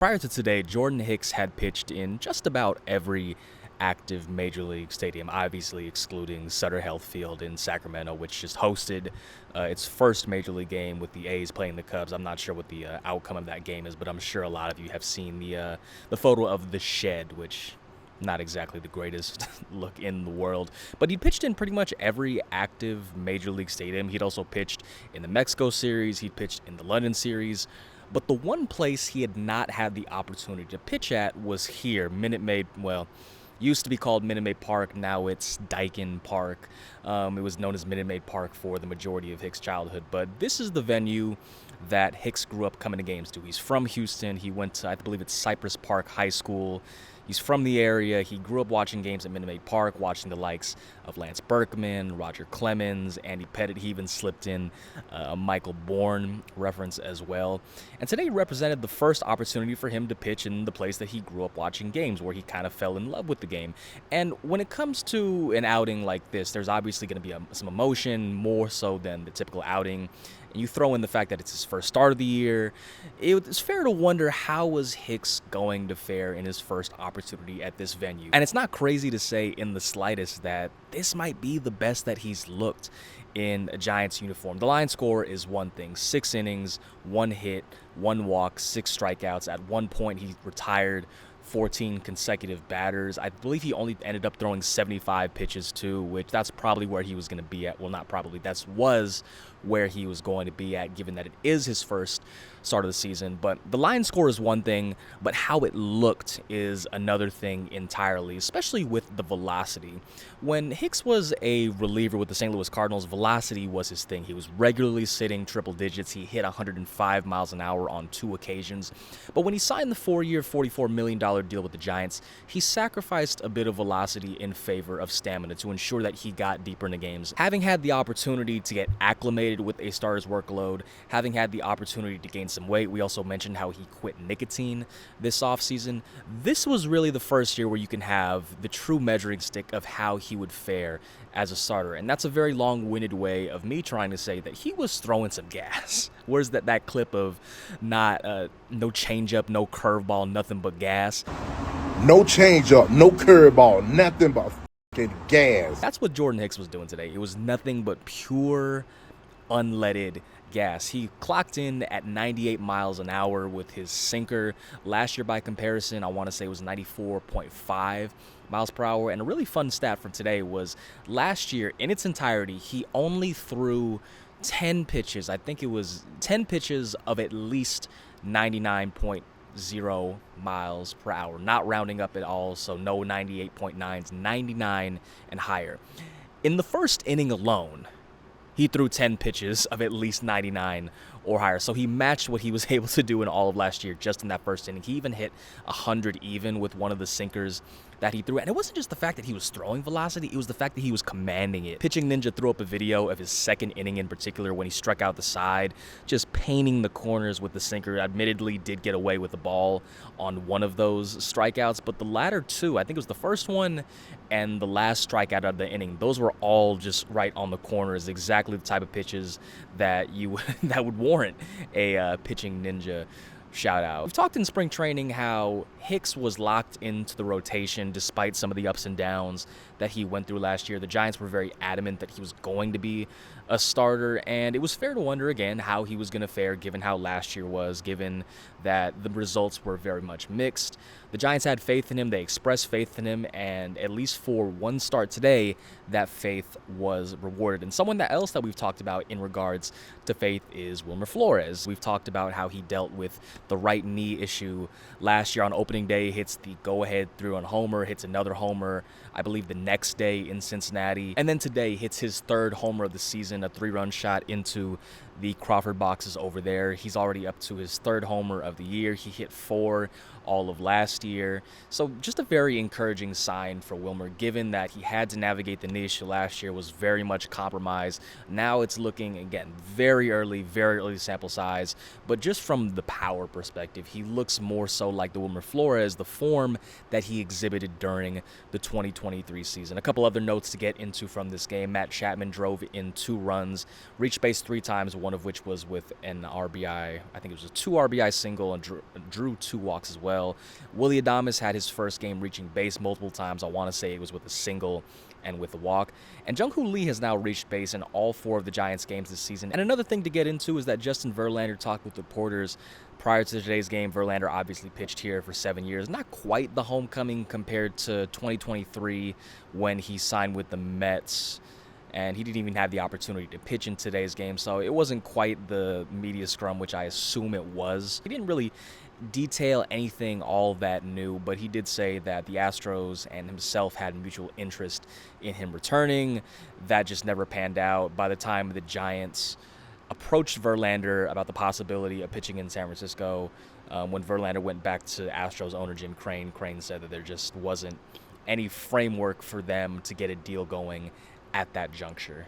Prior to today, Jordan Hicks had pitched in just about every active major league stadium, obviously excluding Sutter Health Field in Sacramento, which just hosted its first major league game with the A's playing the Cubs. I'm not sure what the outcome of that game is, but I'm sure a lot of you have seen the photo of the shed, which not exactly the greatest look in the world. But he pitched in pretty much every active major league stadium. He'd also pitched in the Mexico series. He pitched in the London series. But the one place he had not had the opportunity to pitch at was here, Minute Maid, used to be called Minute Maid Park, now it's Daikin Park. It was known as Minute Maid Park for the majority of Hicks' childhood, but this is the venue that Hicks grew up coming to games to. He's from Houston. He went to, I believe it's Cypress Park High School. He's from the area. He grew up watching games at Minute Maid Park, watching the likes of Lance Berkman, Roger Clemens, Andy Pettitte. He even slipped in a Michael Bourne reference as well. And today represented the first opportunity for him to pitch in the place that he grew up watching games, where he kind of fell in love with the game. And when it comes to an outing like this, there's obviously going to be some emotion, more so than the typical outing. And you throw in the fact that it's his first start of the year, it's fair to wonder how was Hicks going to fare in his first opportunity at this venue. And it's not crazy to say in the slightest that this might be the best that he's looked in a Giants uniform. The line score is one thing: 6 innings, 1 hit, 1 walk, 6 strikeouts. At one point, he retired 14 consecutive batters. I believe he only ended up throwing 75 pitches too, which that's probably where he was going to be at. Well, not probably, that was where he was going to be at, given that it is his first start of the season. But the line score is one thing, but how it looked is another thing entirely, especially with the velocity. When Hicks was a reliever with the St. Louis Cardinals, velocity was his thing. He was regularly sitting triple digits. He hit 105 miles an hour on 2 occasions. But when he signed the 4-year, $44 million deal with the Giants, he sacrificed a bit of velocity in favor of stamina to ensure that he got deeper into games. Having had the opportunity to get acclimated with a starter's workload, having had the opportunity to gain some weight, we also mentioned how he quit nicotine this offseason. This was really the first year where you can have the true measuring stick of how he would fare as a starter. And that's a very long-winded way of me trying to say that he was throwing some gas. Where's that clip of no changeup, no curveball, nothing but gas? No changeup, no curveball, nothing but fucking gas. That's what Jordan Hicks was doing today. It was nothing but pure, unleaded gas. He clocked in at 98 miles an hour with his sinker. Last year, by comparison, I want to say it was 94.5 miles per hour. And a really fun stat from today was last year, in its entirety, he only threw 10 pitches. I think it was 10 pitches of at least 99.0 miles per hour, not rounding up at all, so no 98.9s, 99 and higher. In the first inning alone, he threw 10 pitches of at least 99 or higher. So he matched what he was able to do in all of last year just in that first inning. He even hit 100 even with one of the sinkers that he threw. And it wasn't just the fact that he was throwing velocity, it was the fact that he was commanding it. Pitching Ninja threw up a video of his second inning in particular when he struck out the side, just painting the corners with the sinker. Admittedly did get away with the ball on one of those strikeouts, but the latter two, I think it was the first one and the last strikeout of the inning, those were all just right on the corners, exactly the type of pitches that that would warrant a pitching Ninja shout out. We've talked in spring training how Hicks was locked into the rotation despite some of the ups and downs that he went through last year. The Giants were very adamant that he was going to be a starter, and it was fair to wonder again how he was going to fare given how last year was, given that the results were very much mixed. The Giants had faith in him, they expressed faith in him, and at least for one start today, that faith was rewarded. And someone else that we've talked about in regards to faith is Wilmer Flores. We've talked about how he dealt with the right knee issue last year. On opening day, hits the go-ahead through on homer, hits another homer, I believe the next day in Cincinnati, and then today hits his 3rd homer of the season, a 3-run shot into the Crawford boxes over there. He's already up to his 3rd homer of the year. He hit 4 all of last year. So just a very encouraging sign for Wilmer, given that he had to navigate the knee issue last year, was very much compromised. Now it's looking, again, very early sample size, but just from the power perspective, he looks more so like the Wilmer Flores, the form that he exhibited during the 2023 season. A couple other notes to get into from this game. Matt Chapman drove in 2 runs, reached base 3 times, 1 one of which was with an RBI. I think it was a 2 RBI single and drew 2 walks as well. Willy Adames had his first game reaching base multiple times. I want to say it was with a single and with a walk. And Jung-Hoo Lee has now reached base in all 4 of the Giants games this season. And another thing to get into is that Justin Verlander talked with reporters prior to today's game. Verlander obviously pitched here for 7 years. Not quite the homecoming compared to 2023 when he signed with the Mets. And he didn't even have the opportunity to pitch in today's game. So it wasn't quite the media scrum, which I assume it was. He didn't really detail anything all that new, but he did say that the Astros and himself had mutual interest in him returning. That just never panned out. By the time the Giants approached Verlander about the possibility of pitching in San Francisco, when Verlander went back to Astros owner Jim Crane, Crane said that there just wasn't any framework for them to get a deal going at that juncture.